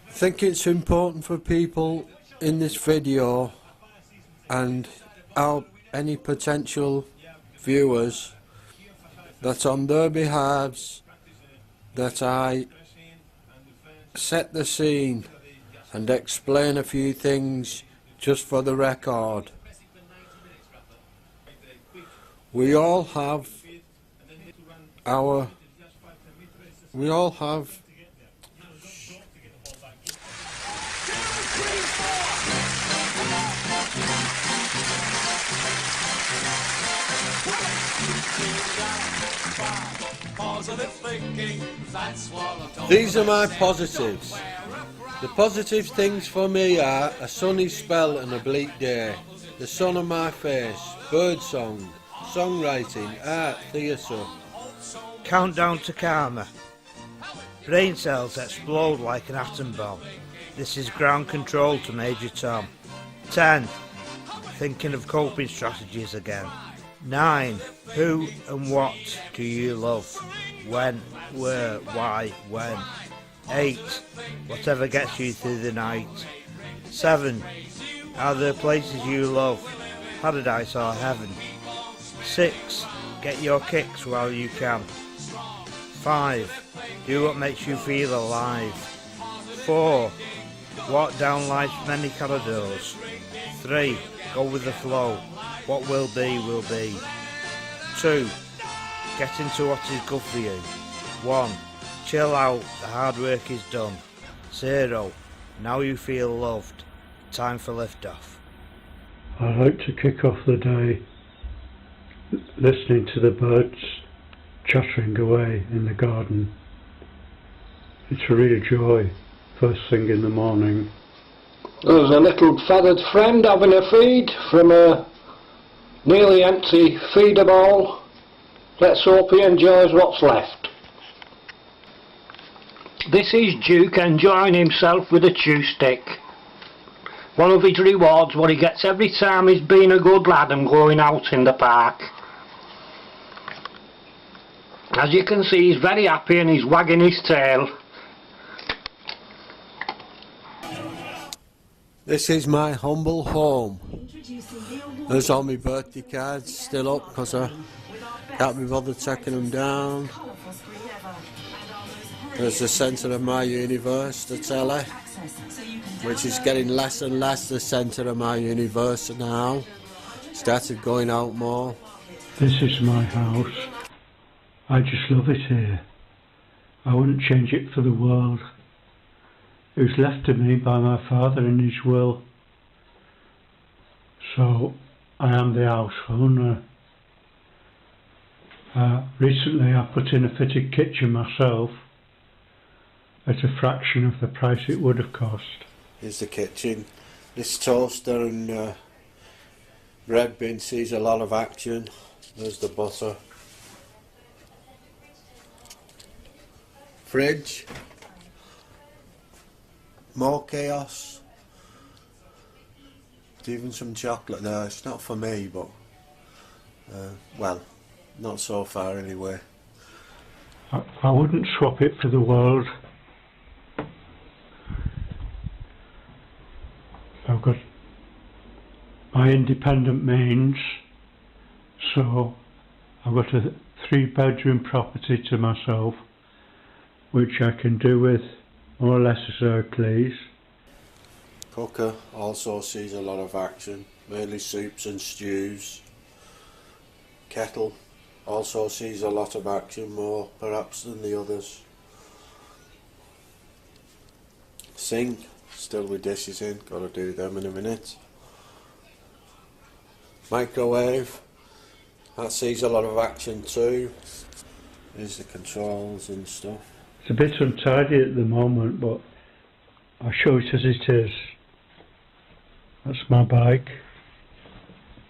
I think it's important for people in this video and any potential viewers that on their behalves that I set the scene and explain a few things just for the record. We all have these are my positives. The positive things for me are a sunny spell and a bleak day, the sun on my face, birdsong, songwriting, art, theatre. Countdown to karma. Brain cells explode like an atom bomb. This is ground control to Major Tom. 10. Thinking of coping strategies again. 9. Who and what do you love? When, where, why, when. 8. Whatever gets you through the night. 7. Are there places you love? Paradise or heaven? 6. Get your kicks while you can. 5. Do what makes you feel alive. 4. Walk down life's many corridors. 3. Go with the flow. What will be, will be. 2. Get into what is good for you. 1. Chill out, the hard work is done. 0. Now you feel loved. Time for liftoff. I like to kick off the day listening to the birds chattering away in the garden. It's a real joy, first thing in the morning. There's a little feathered friend having a feed from a nearly empty feeder bowl. Let's hope he enjoys what's left. This is Duke enjoying himself with a chew stick. One of his rewards what he gets every time he's been a good lad and going out in the park. As you can see, he's very happy and he's wagging his tail. This is my humble home. There's all my birthday cards still up because I can't be bothered taking them down. There's the centre of my universe, the telly, which is getting less and less the centre of my universe now. Started going out more. This is my house. I just love it here. I wouldn't change it for the world. It was left to me by my father in his will. So I am the house owner. Recently I put in a fitted kitchen myself at a fraction of the price it would have cost. Here's the kitchen. This toaster and bread bin sees a lot of action. There's the butter. Fridge. More chaos. There's even some chocolate there. It's not for me, but well, not so far anyway. I wouldn't swap it for the world. I've got my independent means, so I've got a 3-bedroom property to myself, which I can do with more or less as I please. Cooker also sees a lot of action, mainly soups and stews. Kettle also sees a lot of action, more perhaps than the others. Sink, still with dishes in, gotta do them in a minute. Microwave, that sees a lot of action too. There's the controls and stuff. It's a bit untidy at the moment, but I'll show it as it is. That's my bike,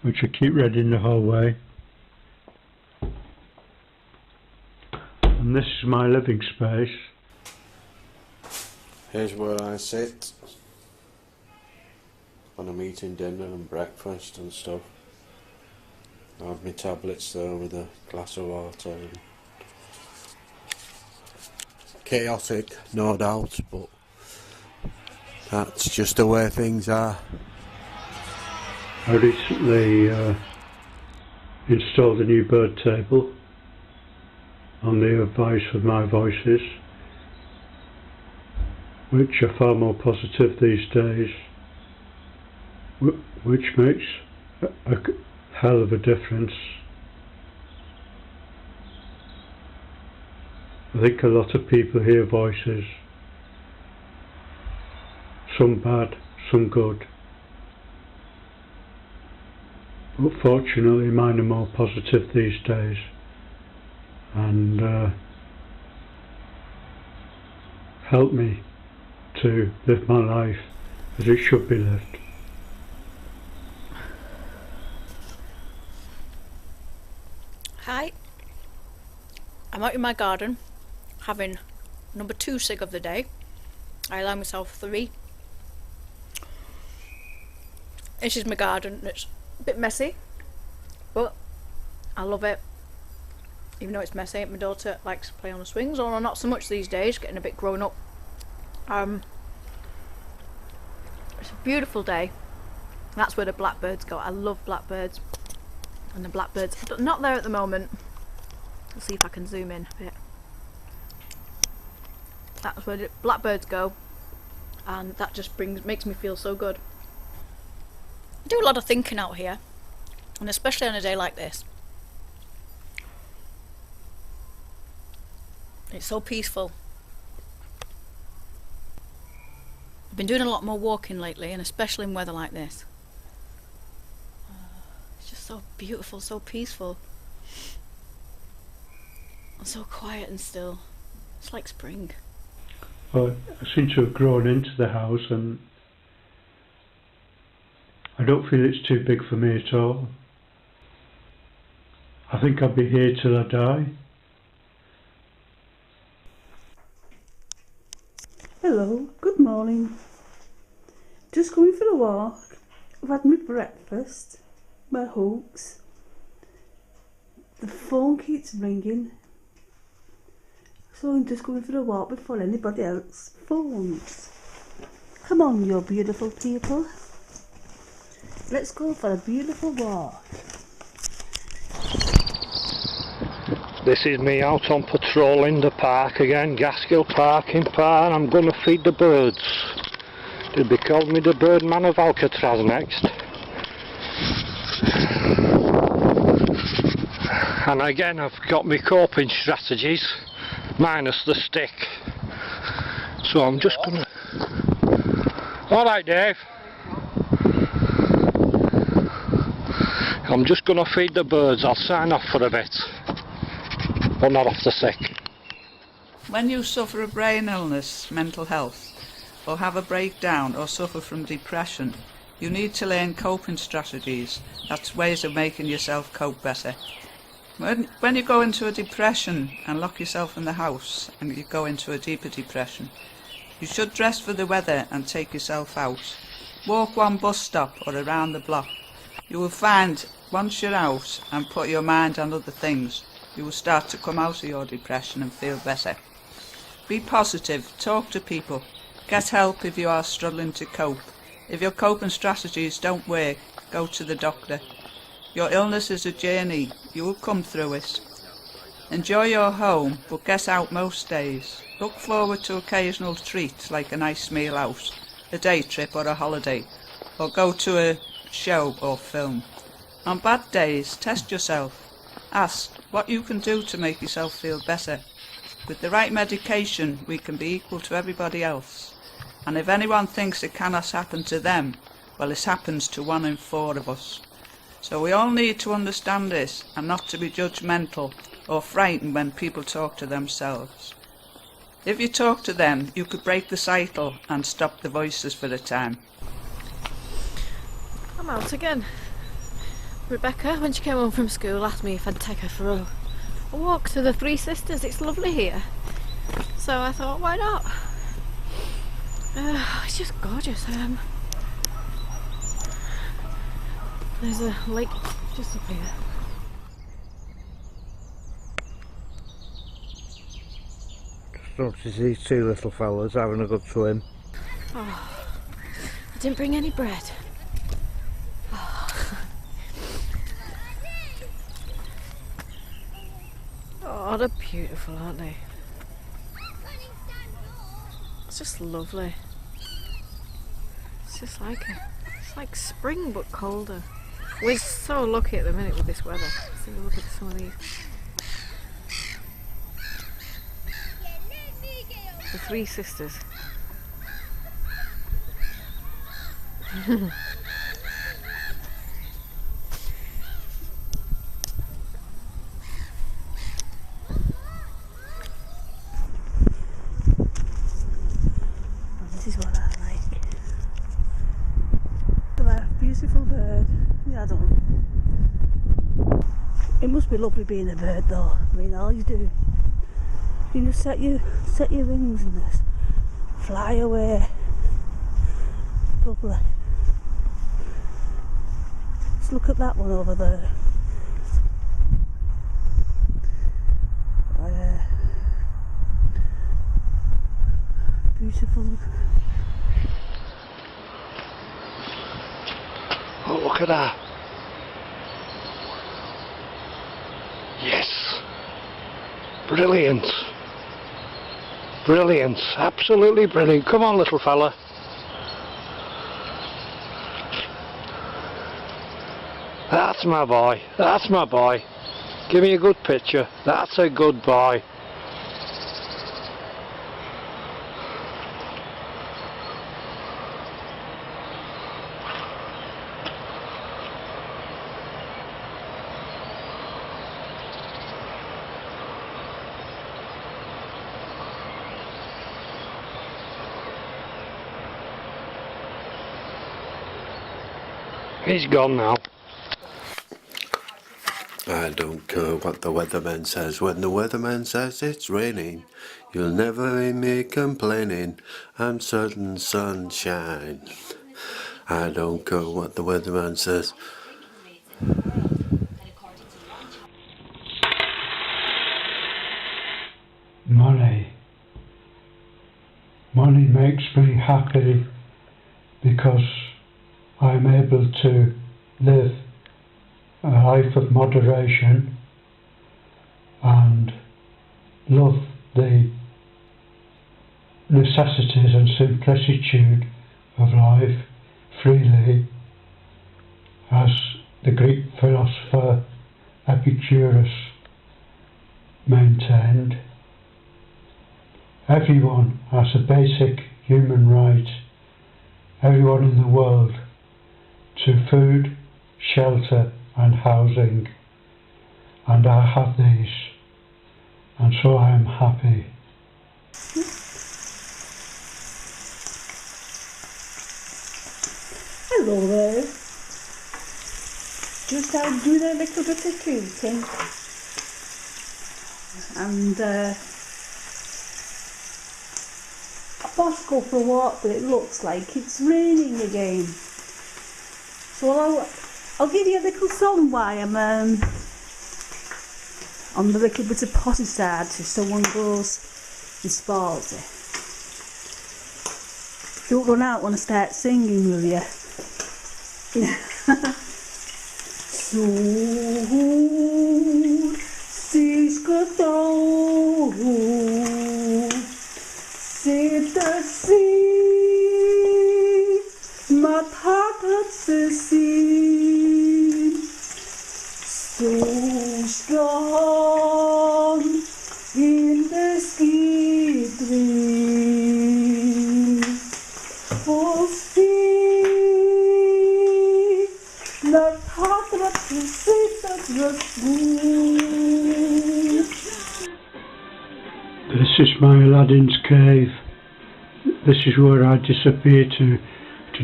which I keep ready in the hallway. And this is my living space. Here's where I sit when I'm eating dinner and breakfast and stuff. I have my tablets there with a glass of water. And chaotic, no doubt, but that's just the way things are. I recently installed a new bird table on the advice of My Voices, which are far more positive these days, which makes a hell of a difference. I think a lot of people hear voices, some bad, some good, but fortunately mine are more positive these days, and help me to live my life as it should be lived. Hi, I'm out in my garden having number 2 cig of the day. I allow myself 3. This is my garden. It's a bit messy, but I love it. Even though it's messy, my daughter likes to play on the swings, although not so much these days, getting a bit grown up. It's a beautiful day. That's where the blackbirds go. I love blackbirds. And the blackbirds are not there at the moment. Let's see if I can zoom in a bit. That's where the blackbirds go, and that just makes me feel so good. I do a lot of thinking out here, and especially on a day like this. It's so peaceful. I've been doing a lot more walking lately, and especially in weather like this. It's just so beautiful, so peaceful, and so quiet and still. It's like spring. Well, I seem to have grown into the house, and I don't feel it's too big for me at all. I think I'll be here till I die. Hello, good morning. Just going for a walk. I've had my breakfast, my hooks. The phone keeps ringing, so I'm just going for a walk before anybody else phones. Come on, you beautiful people. Let's go for a beautiful walk. This is me out on patrol in the park again, Gaskill Park in Par, and I'm going to feed the birds. They'll be calling me the Birdman of Alcatraz next. And again I've got my coping strategies, minus the stick. So I'm just going to... Alright Dave. I'm just going to feed the birds. I'll sign off for a bit. Well, not off the sick. When you suffer a brain illness, mental health, or have a breakdown or suffer from depression, you need to learn coping strategies. That's ways of making yourself cope better. When you go into a depression and lock yourself in the house and you go into a deeper depression, you should dress for the weather and take yourself out. Walk one bus stop or around the block. You will find once you're out and put your mind on other things, you will start to come out of your depression and feel better. Be positive, talk to people, get help if you are struggling to cope. If your coping strategies don't work, go to the doctor. Your illness is a journey, you will come through it. Enjoy your home, but get out most days. Look forward to occasional treats like a nice meal out, a day trip or a holiday, or go to a show or film. On bad days, test yourself. Ask what you can do to make yourself feel better. With the right medication, we can be equal to everybody else. And if anyone thinks it cannot happen to them, well, it happens to 1 in 4 of us. So we all need to understand this and not to be judgmental or frightened when people talk to themselves. If you talk to them, you could break the cycle and stop the voices for a time. I'm out again. Rebecca, when she came home from school, asked me if I'd take her for a walk to the Three Sisters. It's lovely here. So I thought, why not? It's just gorgeous. There's a lake just up here. Notice these two little fellas having a good swim. Oh, I didn't bring any bread. Oh, they're beautiful, aren't they? It's just lovely. It's just like spring but colder. We're so lucky at the minute with this weather. Let's take a look at some of these. The three sisters. This is what I like. A beautiful bird. Yeah, I don't. It must be lovely being a bird, though. I mean, all you do, you just set your wings and just fly away. Lovely. Just look at that one over there. Beautiful. Oh, look at that. Yes. Brilliant. Brilliant. Absolutely brilliant. Come on, little fella. That's my boy. That's my boy. Give me a good picture. That's a good boy. He's gone now. I don't care what the weatherman says. When the weatherman says it's raining, you'll never hear me complaining. I'm certain sunshine. I don't care what the weatherman says. Money. Money makes me happy because I'm able to live a life of moderation and love the necessities and simplicitude of life freely, as the Greek philosopher Epicurus maintained. Everyone has a basic human right, everyone in the world, to food, shelter and housing, and I have these, and so I am happy. Hello there. Just out doing a little bit of cooking, and I must go for a walk, but it looks like it's raining again. So I'll give you a little song while I'm on the little bit of potty start, so someone goes and spoils it. Don't run out when I start singing, will you? Soon Cisco c'est ainsi ma tante Cécile, so strong in the ski dream, for see la tante Cécile. This is my Aladdin's cave. This is where I disappear to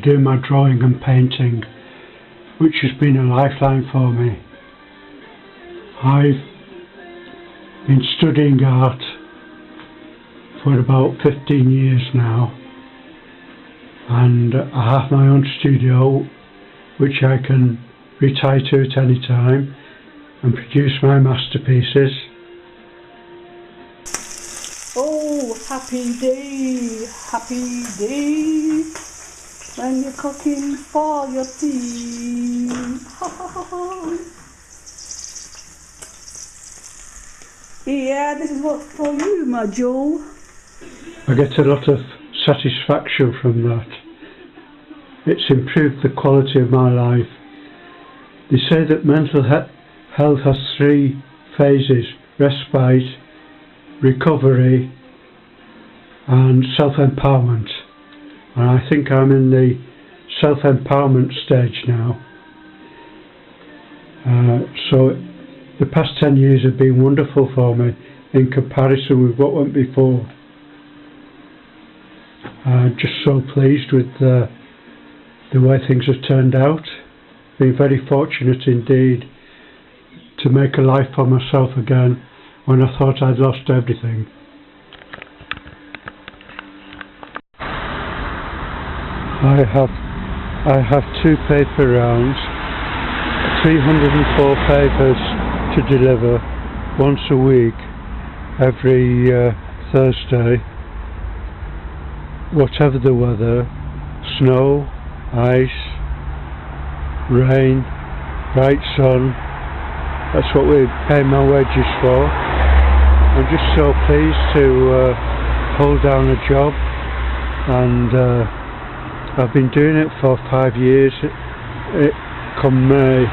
do my drawing and painting, which has been a lifeline for me. I've been studying art for about 15 years now, and I have my own studio which I can retire to at any time and produce my masterpieces. Oh, happy day, happy day. When you're cooking for your tea. Yeah, this is what for you, my Joe. I get a lot of satisfaction from that. It's improved the quality of my life. They say that mental health has 3 phases: respite, recovery and self-empowerment. And I think I'm in the self-empowerment stage now. So the past 10 years have been wonderful for me in comparison with what went before. I'm just so pleased with the way things have turned out. Been very fortunate indeed to make a life for myself again when I thought I'd lost everything. I have 2 paper rounds, 304 papers to deliver once a week, every Thursday, whatever the weather, snow, ice, rain, bright sun. That's what we pay my wages for. I'm just so pleased to hold down a job, and I've been doing it for 5 years. Come May,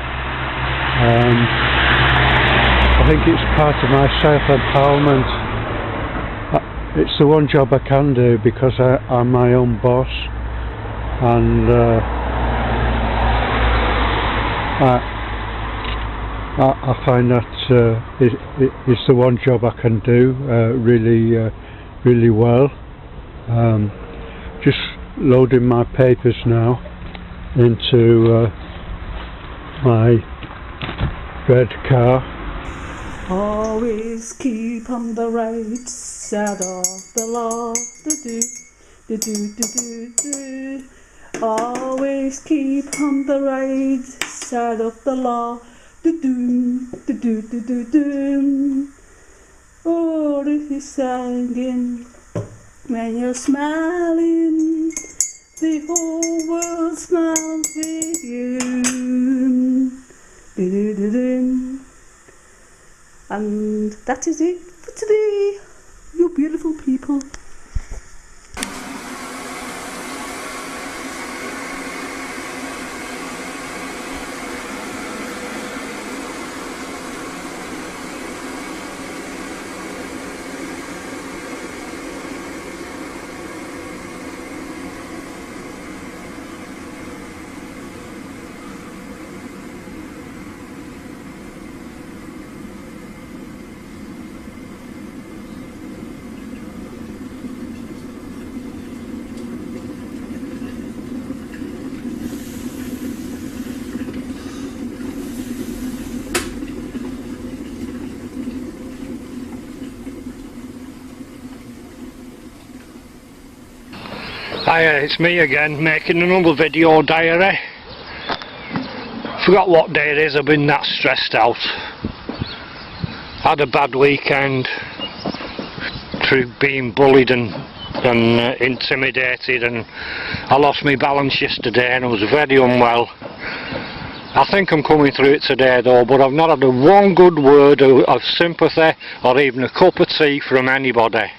I think it's part of my self-empowerment. It's the one job I can do because I'm my own boss, and I find that it's the one job I can do really well. Just loading my papers now into my red car. Always keep on the right side of the law. Always keep on the right side of the law. Oh, this is singing when you're smiling. The whole world smiles with you. And that is it for today, you beautiful people. Hiya, it's me again, making another video diary. Forgot what day it is, I've been that stressed out. Had a bad weekend through being bullied and intimidated, and I lost my balance yesterday and I was very unwell. I think I'm coming through it today though, but I've not had one good word of sympathy or even a cup of tea from anybody.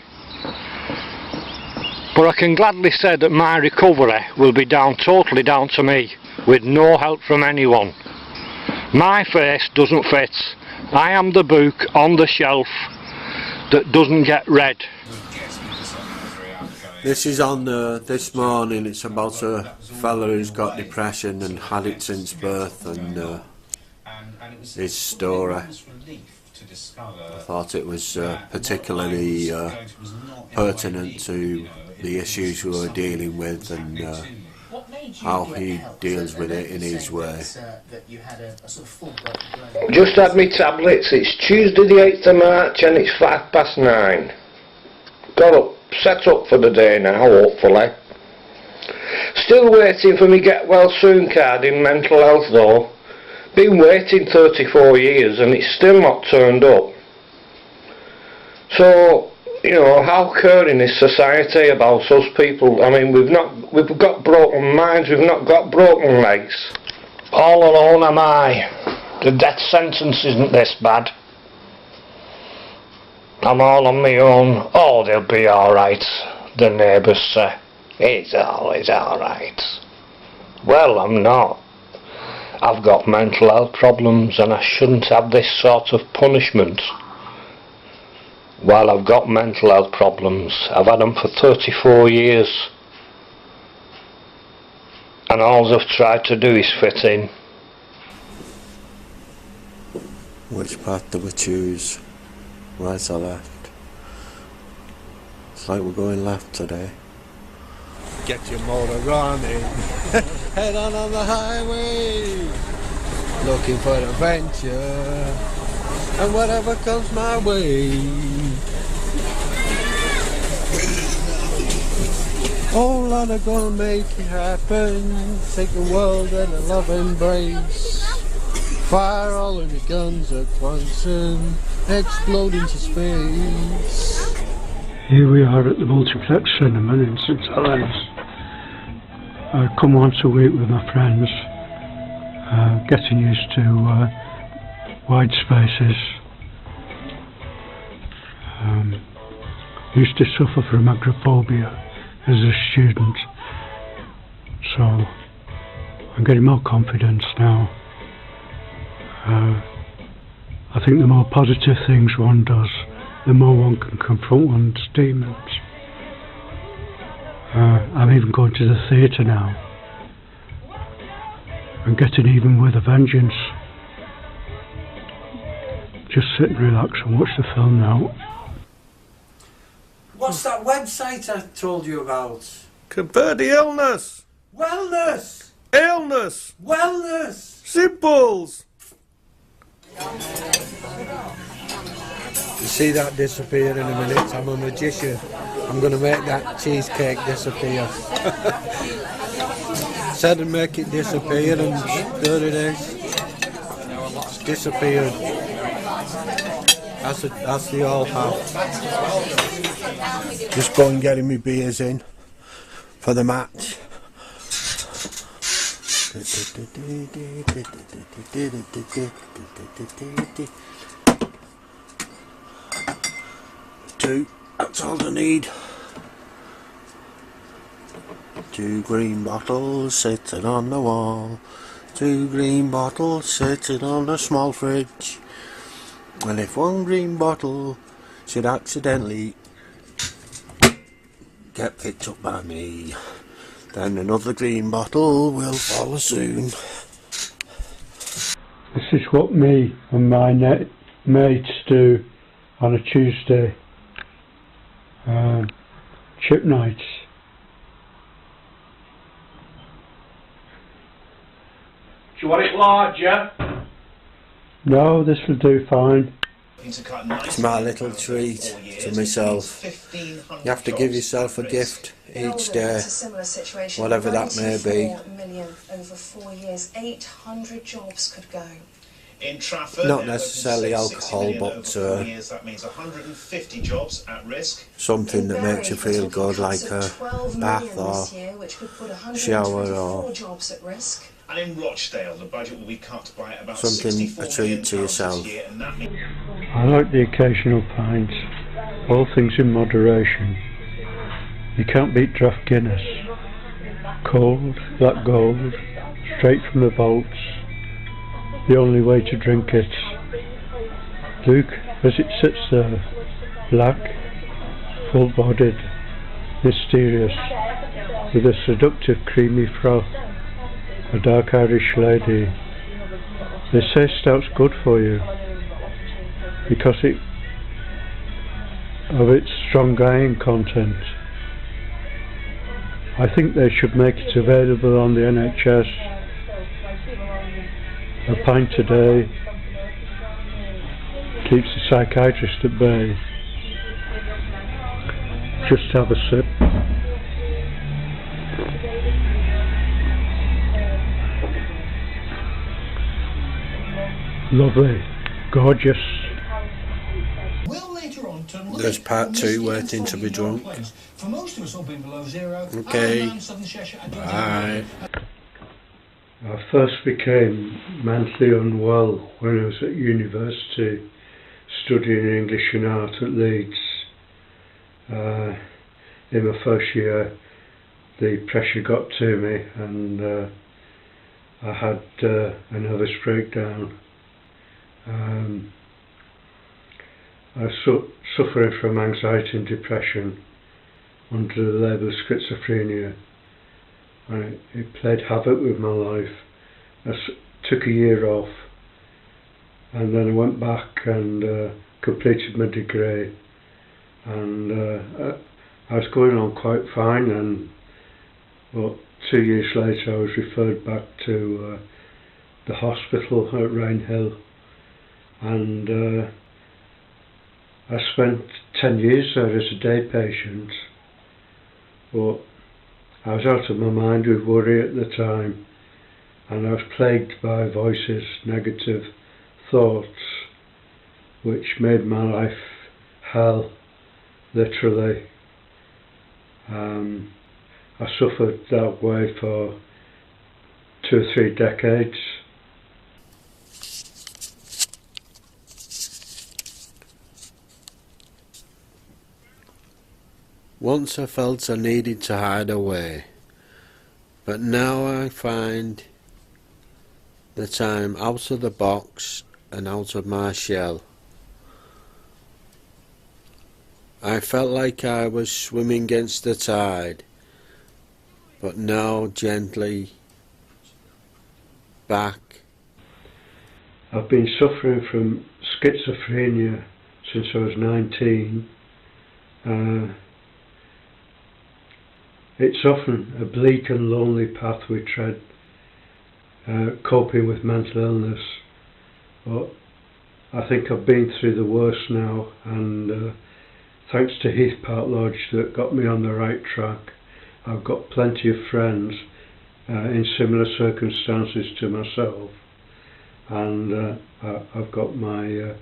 But I can gladly say that my recovery will be totally down to me, with no help from anyone. My face doesn't fit. I am the book on the shelf that doesn't get read. This is on this morning. It's about a fella who's got depression and had it since birth, and his story. I thought it was particularly pertinent to the issues we were dealing with, and how he deals with it in his way. Just had me tablets. It's Tuesday the 8th of March and it's 9:05. Got up, set up for the day now, hopefully. Still waiting for me get well soon card in mental health though. Been waiting 34 years and it's still not turned up. So you know, how caring is society about us people? I mean, we've got broken minds, we've not got broken legs. All alone am I. The death sentence isn't this bad. I'm all on my own. Oh, they'll be alright, the neighbours say. It's always alright. Well, I'm not. I've got mental health problems and I shouldn't have this sort of punishment. Well, I've got mental health problems. I've had them for 34 years. And all I've tried to do is fit in. Which path do we choose? Right or left? It's like we're going left today. Get your motor running. Head on the highway. Looking for adventure. And whatever comes my way. Oh Lord, I'm gonna make it happen. Take the world in a love embrace. Fire all of your guns at once and explode into space. Here we are at the Multiplex Cinema in St Helens. I come once a week with my friends, getting used to wide spaces. Used to suffer from agoraphobia as a student, so I'm getting more confidence now. I think the more positive things one does, the more one can confront one's demons. I'm even going to the theatre now. I'm getting even with a vengeance. Just sit and relax and watch the film now. What's that website I told you about? Compare the illness. Wellness! Illness. Wellness! Simples. You see that disappear in a minute? I'm a magician. I'm going to make that cheesecake disappear. Said I'd make it disappear and there it is. It's disappeared. That's the all have. Just going getting me beers in for the match. Two, that's all I need. 2 green bottles sitting on the wall. 2 green bottles sitting on a small fridge. And if one green bottle should accidentally get picked up by me, then another green bottle will follow soon. This is what me and my mates do on a Tuesday. Chip nights. Do you want it larger? No, this will do fine. It's my little treat to myself. You have to give yourself a gift each day, whatever that may be. Over 4 years, 800 jobs could go. In Trafford, not necessarily alcohol, but that means 150 jobs at risk. Something that makes you feel good, like a bath or shower or and in Rochdale, the budget will be cut by about something, a treat to yourself. I like the occasional pint, all things in moderation. You can't beat draft Guinness. Cold, black gold, straight from the vaults. The only way to drink it. Look, as it sits there, black, full-bodied, mysterious, with a seductive creamy froth, a dark Irish lady. They say stout's good for you, because of its strong iron content. I think they should make it available on the NHS. A pint a day keeps the psychiatrist at bay. Just have a sip. Lovely, gorgeous. Will later on turned There's part 2, waiting to be drunk. For most of us all being below zero. Okay. Bye. I first became mentally unwell when I was at university studying English and art at Leeds. In my first year the pressure got to me and I had a nervous breakdown. I was suffering from anxiety and depression under the label of schizophrenia, and it played havoc with my life. I took a year off and then I went back and completed my degree, and I was going on quite fine then, but 2 years later I was referred back to the hospital at Rainhill, and I spent 10 years there as a day patient, but I was out of my mind with worry at the time, and I was plagued by voices, negative thoughts, which made my life hell, literally. I suffered that way for 2 or 3 decades. Once I felt I needed to hide away, but now I find that I'm out of the box and out of my shell. I felt like I was swimming against the tide, but now gently back. I've been suffering from schizophrenia since I was 19. It's often a bleak and lonely path we tread, coping with mental illness, but I think I've been through the worst now, and thanks to Heath Park Lodge that got me on the right track. I've got plenty of friends in similar circumstances to myself, and I've got my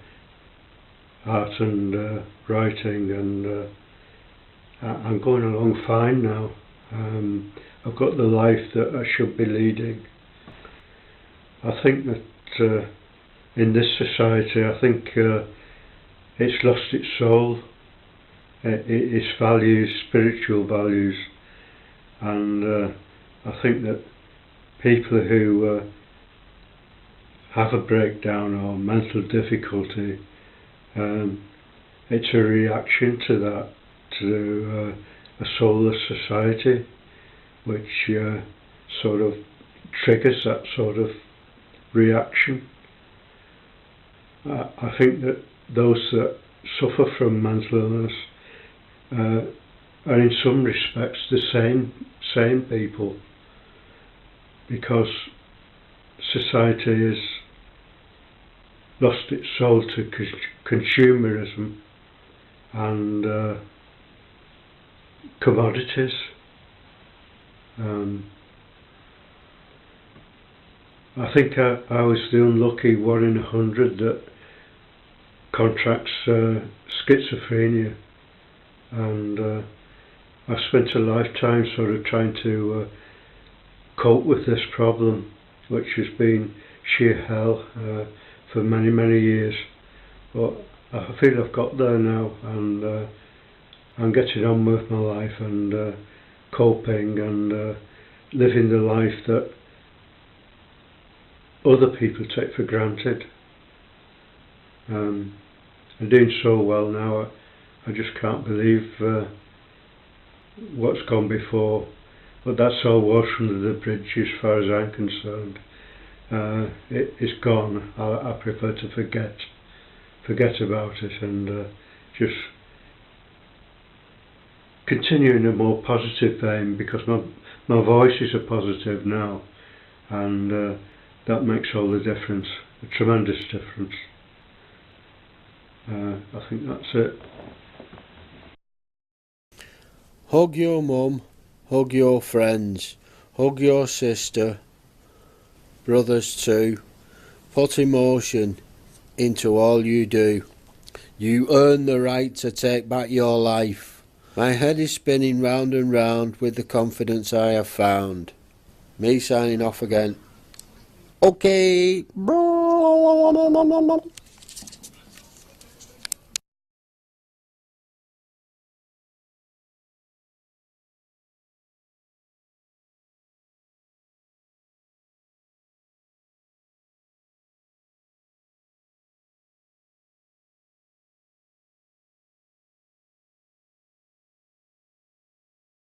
art and writing, and I'm going along fine now. I've got the life that I should be leading. I think that in this society, I think it's lost its soul, its values, spiritual values, and I think that people who have a breakdown or mental difficulty, it's a reaction to that, to a soulless society, which sort of triggers that sort of reaction. I think that those that suffer from mental illness are in some respects the same people, because society has lost its soul to consumerism and commodities. I think I was the unlucky 1 in 100 that contracts schizophrenia, and I spent a lifetime sort of trying to cope with this problem, which has been sheer hell for many years, but I feel I've got there now, and I'm getting on with my life and coping and living the life that other people take for granted. I'm doing so well now. I just can't believe what's gone before, but that's all water under the bridge as far as I'm concerned. It's gone. I prefer to forget about it and just continue in a more positive vein, because my voices are positive now, and that makes all the difference, a tremendous difference. I think that's it. Hug your mum, hug your friends, hug your sister, brothers too. Put emotion into all you do. You earn the right to take back your life. My head is spinning round and round with the confidence I have found. Me signing off again. Okay.